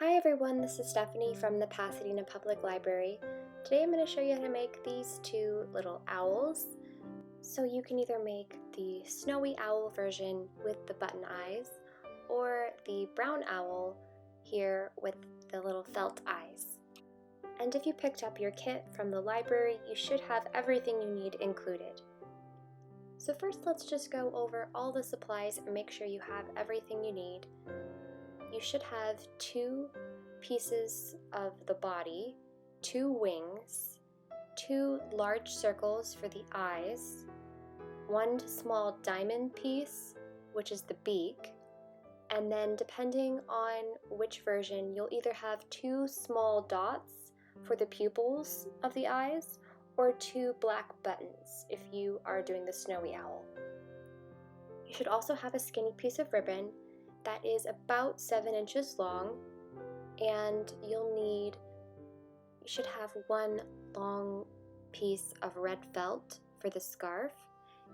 Hi everyone, this is Stephanie from the Pasadena Public Library. Today I'm going to show you how to make these two little owls. So you can either make the snowy owl version with the button eyes or the brown owl here with the little felt eyes. And if you picked up your kit from the library, you should have everything you need included. So first let's just go over all the supplies and make sure you have everything you need. You should have 2 pieces of the body, 2 wings, 2 large circles for the eyes, 1 small diamond piece, which is the beak, and then depending on which version, you'll either have 2 small dots for the pupils of the eyes or 2 black buttons if you are doing the snowy owl. You should also have a skinny piece of ribbon that is about 7 inches long, and you should have 1 long piece of red felt for the scarf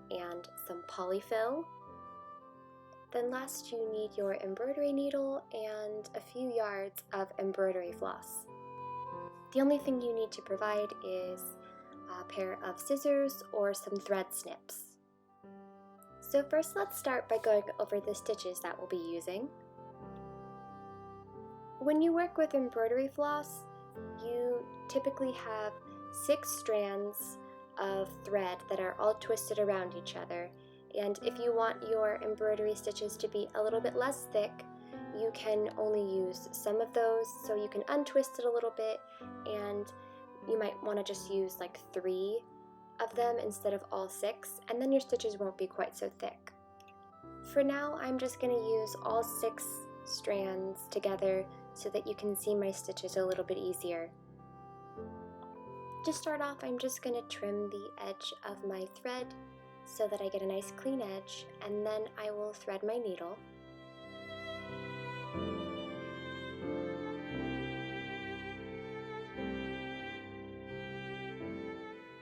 and some polyfill. Then last you need your embroidery needle and a few yards of embroidery floss. The only thing you need to provide is a pair of scissors or some thread snips. So first let's start by going over the stitches that we'll be using. When you work with embroidery floss, you typically have 6 strands of thread that are all twisted around each other. And if you want your embroidery stitches to be a little bit less thick, you can only use some of those, so you can untwist it a little bit, and you might want to just use like 3 of them instead of all 6, and then your stitches won't be quite so thick. For now, I'm just going to use all 6 strands together so that you can see my stitches a little bit easier. To start off, I'm just going to trim the edge of my thread so that I get a nice clean edge, and then I will thread my needle.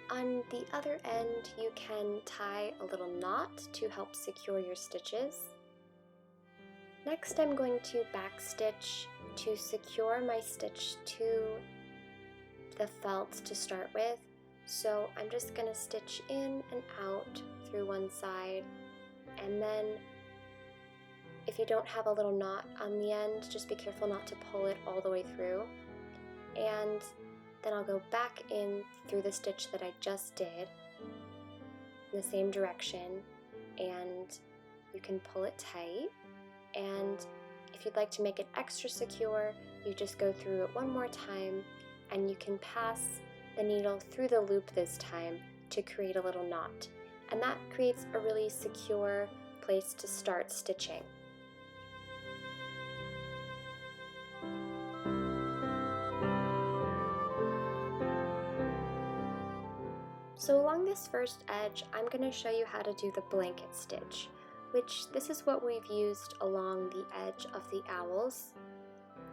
On the other end, you can tie a little knot to help secure your stitches. Next, I'm going to backstitch to secure my stitch to the felt to start with. So I'm just going to stitch in and out through one side, and then if you don't have a little knot on the end, just be careful not to pull it all the way through. And then I'll go back in through the stitch that I just did in the same direction, and you can pull it tight. And if you'd like to make it extra secure, you just go through it one more time, and you can pass the needle through the loop this time to create a little knot. And that creates a really secure place to start stitching. So along this first edge, I'm going to show you how to do the blanket stitch, which this is what we've used along the edge of the owls.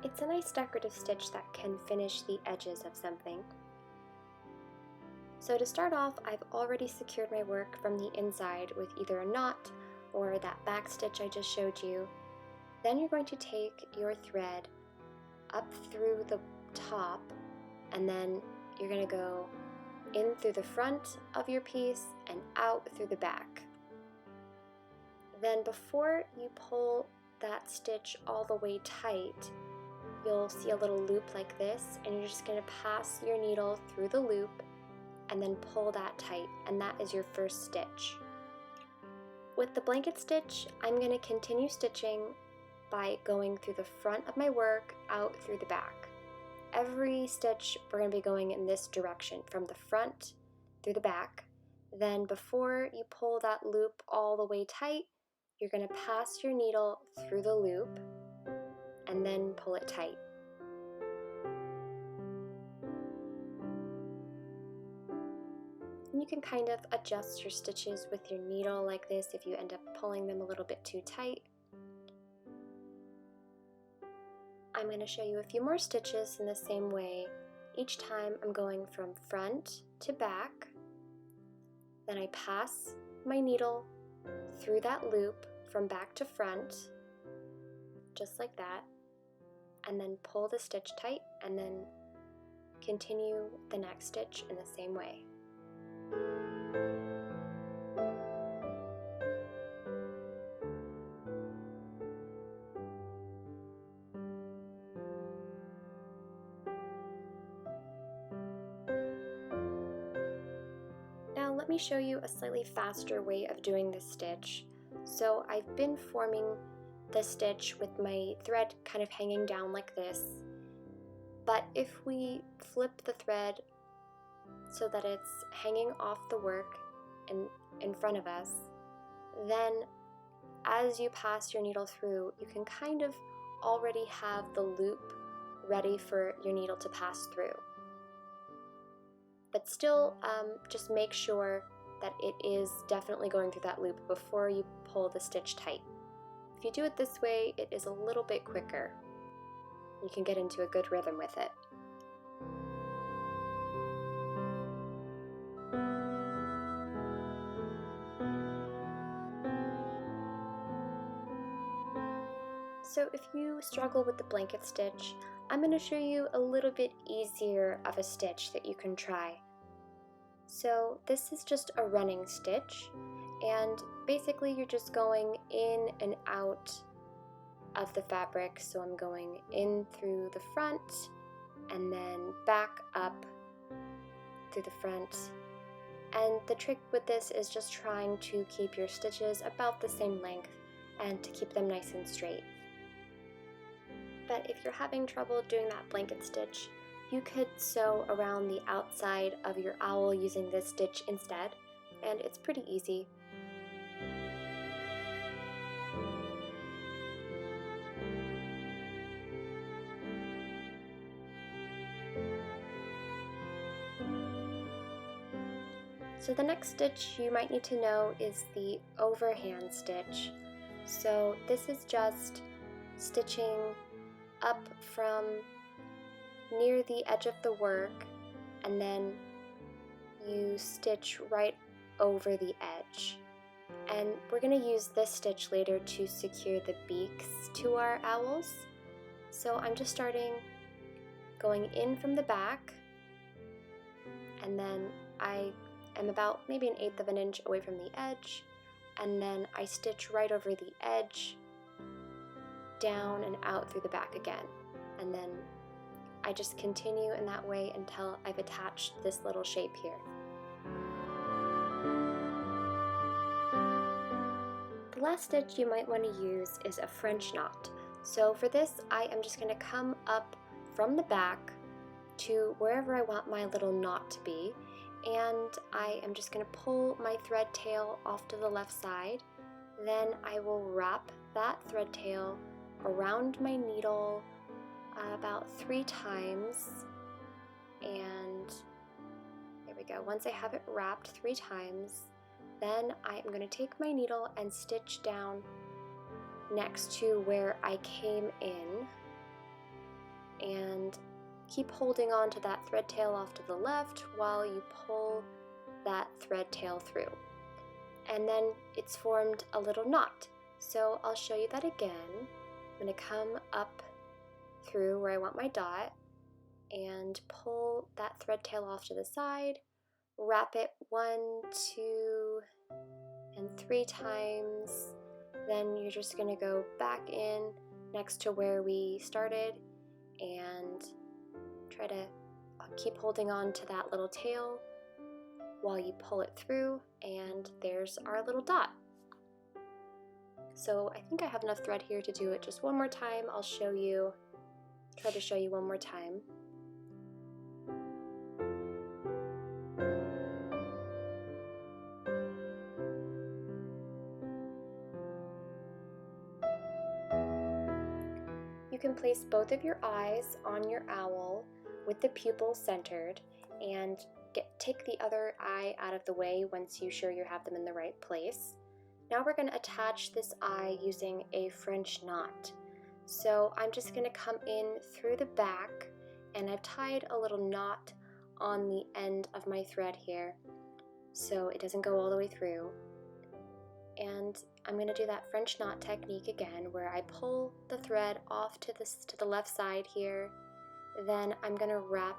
It's a nice decorative stitch that can finish the edges of something. So to start off, I've already secured my work from the inside with either a knot or that back stitch I just showed you. Then you're going to take your thread up through the top, and then you're going to go in through the front of your piece and out through the back. Then before you pull that stitch all the way tight, you'll see a little loop like this, and you're just going to pass your needle through the loop and then pull that tight, and that is your first stitch. With the blanket stitch, I'm going to continue stitching by going through the front of my work, out through the back. Every stitch we're going to be going in this direction, from the front through the back. Then before you pull that loop all the way tight, you're going to pass your needle through the loop and then pull it tight. And you can kind of adjust your stitches with your needle like this if you end up pulling them a little bit too tight. I'm going to show you a few more stitches in the same way. Each time I'm going from front to back, then I pass my needle through that loop from back to front, just like that. and then pull the stitch tight, and then continue the next stitch in the same way. Now let me show you a slightly faster way of doing this stitch. So I've been forming the stitch with my thread kind of hanging down like this, but if we flip the thread so that it's hanging off the work in front of us, then as you pass your needle through, you can kind of already have the loop ready for your needle to pass through. But still, just make sure that it is definitely going through that loop before you pull the stitch tight. If you do it this way, it is a little bit quicker. You can get into a good rhythm with it. So if you struggle with the blanket stitch, I'm going to show you a little bit easier of a stitch that you can try. So this is just a running stitch, and basically you're just going in and out of the fabric. So I'm going in through the front and then back up through the front. And the trick with this is just trying to keep your stitches about the same length and to keep them nice and straight. But if you're having trouble doing that blanket stitch, you could sew around the outside of your owl using this stitch instead, and it's pretty easy. So the next stitch you might need to know is the overhand stitch. So this is just stitching up from near the edge of the work, and then you stitch right over the edge. And we're going to use this stitch later to secure the beaks to our owls. So I'm just starting going in from the back, and then I am about maybe 1/8 of an inch away from the edge, and then I stitch right over the edge, down and out through the back again, and then I just continue in that way until I've attached this little shape here. The last stitch you might want to use is a French knot. So for this, I am just going to come up from the back to wherever I want my little knot to be, and I am just going to pull my thread tail off to the left side. Then I will wrap that thread tail around my needle about 3 times, and there we go. Once I have it wrapped 3 times, then I am going to take my needle and stitch down next to where I came in, and keep holding on to that thread tail off to the left while you pull that thread tail through. And then it's formed a little knot. So I'll show you that again. I'm going to come up through where I want my dot and pull that thread tail off to the side, wrap it 1, 2, and 3 times. Then you're just going to go back in next to where we started and try to keep holding on to that little tail while you pull it through, and there's our little dot. So I think I have enough thread here to do it just one more time. I'll try to show you one more time. You can place both of your eyes on your owl with the pupil centered, and take the other eye out of the way once you're sure you have them in the right place. Now we're going to attach this eye using a French knot. So I'm just going to come in through the back, and I've tied a little knot on the end of my thread here so it doesn't go all the way through. And I'm going to do that French knot technique again, where I pull the thread off to the left side here. Then I'm going to wrap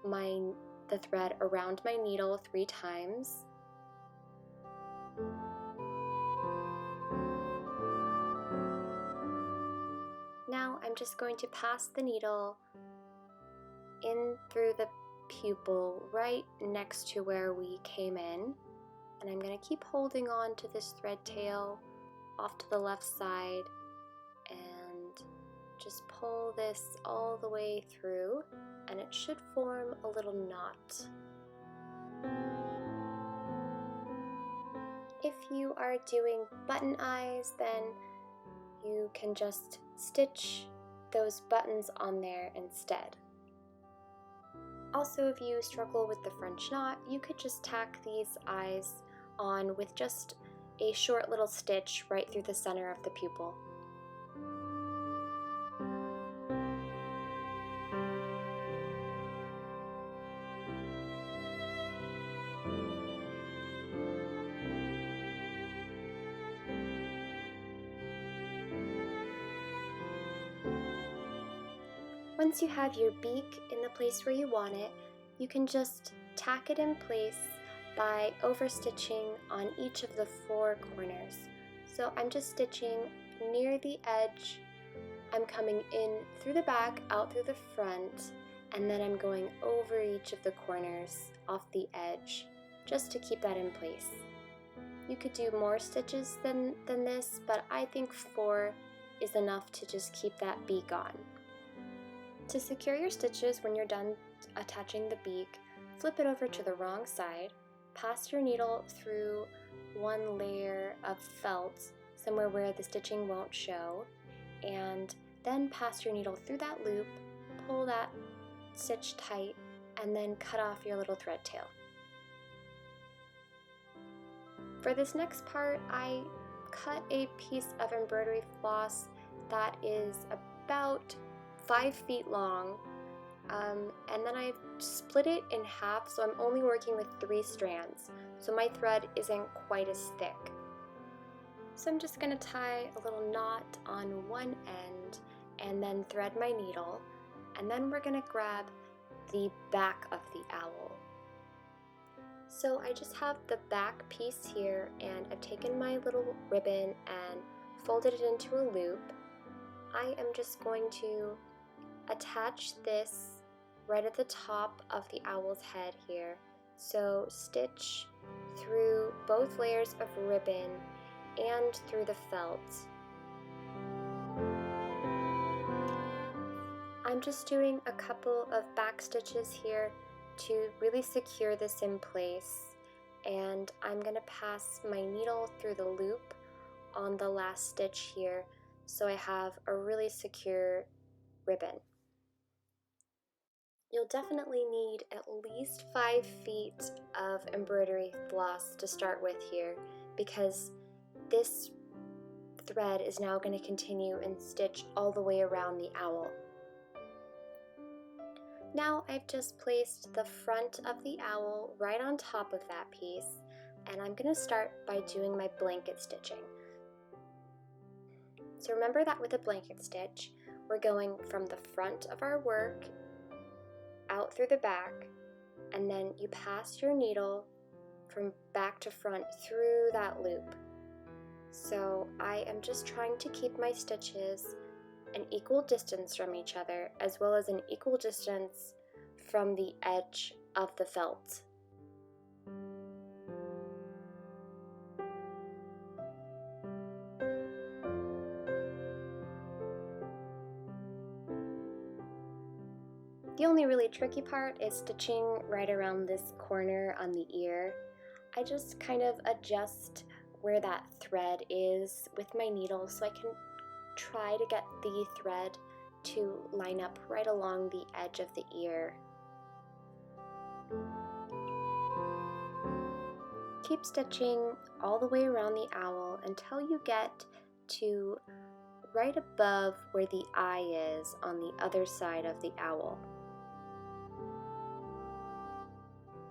the thread around my needle 3 times. Now I'm just going to pass the needle in through the pupil right next to where we came in, and I'm going to keep holding on to this thread tail off to the left side and just pull this all the way through, and it should form a little knot. If you are doing button eyes, then you can just stitch those buttons on there instead. Also, if you struggle with the French knot, you could just tack these eyes on with just a short little stitch right through the center of the pupil. Once you have your beak in the place where you want it, you can just tack it in place by overstitching on each of the 4 corners. So I'm just stitching near the edge, I'm coming in through the back, out through the front, and then I'm going over each of the corners off the edge, just to keep that in place. You could do more stitches than this, but I think 4 is enough to just keep that beak on. To secure your stitches when you're done attaching the beak, flip it over to the wrong side, pass your needle through 1 layer of felt, somewhere where the stitching won't show, and then pass your needle through that loop, pull that stitch tight, and then cut off your little thread tail. For this next part, I cut a piece of embroidery floss that is about 5 feet long, and then I split it in half, so I'm only working with 3 strands, so my thread isn't quite as thick. So I'm just going to tie a little knot on one end and then thread my needle, and then we're going to grab the back of the owl. So I just have the back piece here, and I've taken my little ribbon and folded it into a loop. I am just going to attach this right at the top of the owl's head here. So stitch through both layers of ribbon and through the felt. I'm just doing a couple of back stitches here to really secure this in place, and I'm going to pass my needle through the loop on the last stitch here so I have a really secure ribbon. You'll definitely need at least 5 feet of embroidery floss to start with here, because this thread is now going to continue and stitch all the way around the owl. Now I've just placed the front of the owl right on top of that piece, and I'm going to start by doing my blanket stitching. So remember that with a blanket stitch, we're going from the front of our work out through the back, and then you pass your needle from back to front through that loop. So I am just trying to keep my stitches an equal distance from each other, as well as an equal distance from the edge of the felt. The only really tricky part is stitching right around this corner on the ear. I just kind of adjust where that thread is with my needle so I can try to get the thread to line up right along the edge of the ear. Keep stitching all the way around the owl until you get to right above where the eye is on the other side of the owl.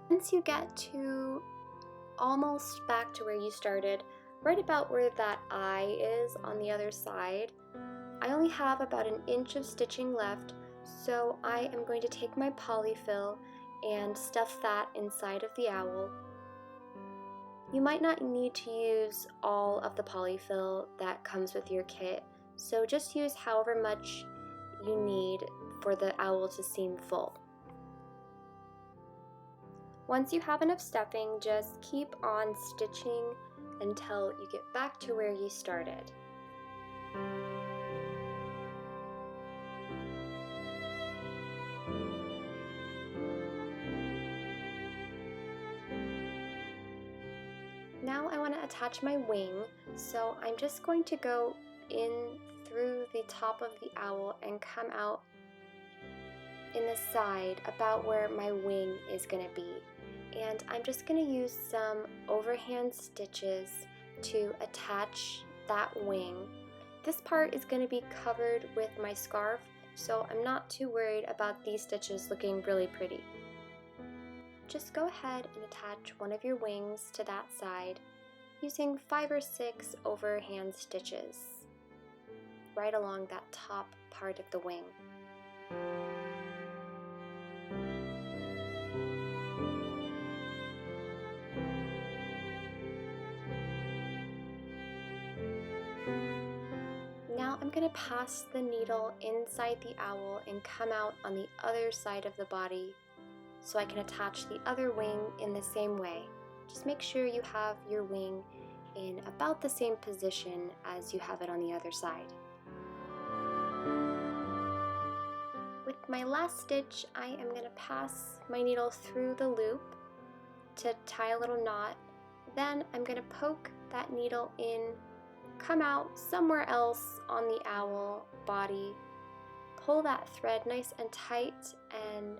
Once you get to almost back to where you started, right about where that eye is on the other side. I only have about an inch of stitching left, so I am going to take my polyfill and stuff that inside of the owl. You might not need to use all of the polyfill that comes with your kit, so just use however much you need for the owl to seem full. Once you have enough stuffing, just keep on stitching until you get back to where you started. Now I want to attach my wing, so I'm just going to go in through the top of the owl and come out in the side about where my wing is going to be. And I'm just going to use some overhand stitches to attach that wing. This part is going to be covered with my scarf, so I'm not too worried about these stitches looking really pretty. Just go ahead and attach one of your wings to that side using 5 or 6 overhand stitches right along that top part of the wing. Now I'm going to pass the needle inside the owl and come out on the other side of the body so I can attach the other wing in the same way. Just make sure you have your wing in about the same position as you have it on the other side. With my last stitch, I am going to pass my needle through the loop to tie a little knot. Then I'm going to poke that needle in, come out somewhere else on the owl body, pull that thread nice and tight and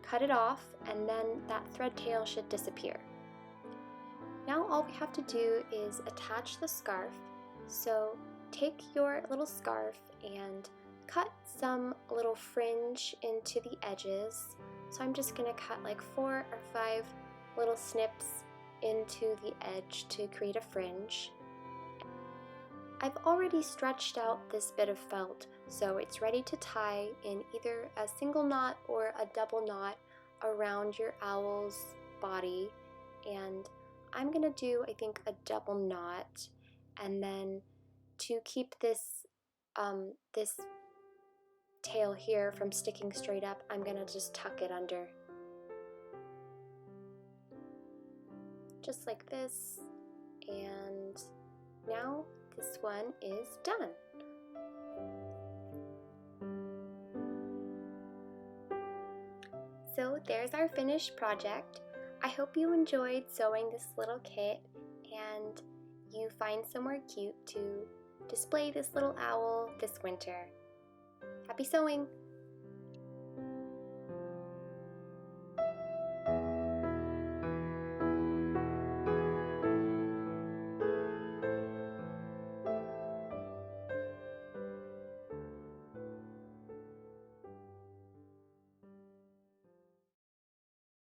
cut it off, and then that thread tail should disappear. Now all we have to do is attach the scarf. So take your little scarf and cut some little fringe into the edges. So I'm just going to cut like 4 or 5 little snips into the edge to create a fringe. I've already stretched out this bit of felt, so it's ready to tie in either a single knot or a double knot around your owl's body. And I'm going to do, I think, a double knot, and then to keep this this tail here from sticking straight up, I'm going to just tuck it under. Just like this, and now this one is done. So there's our finished project. I hope you enjoyed sewing this little kit and you find somewhere cute to display this little owl this winter. Happy sewing!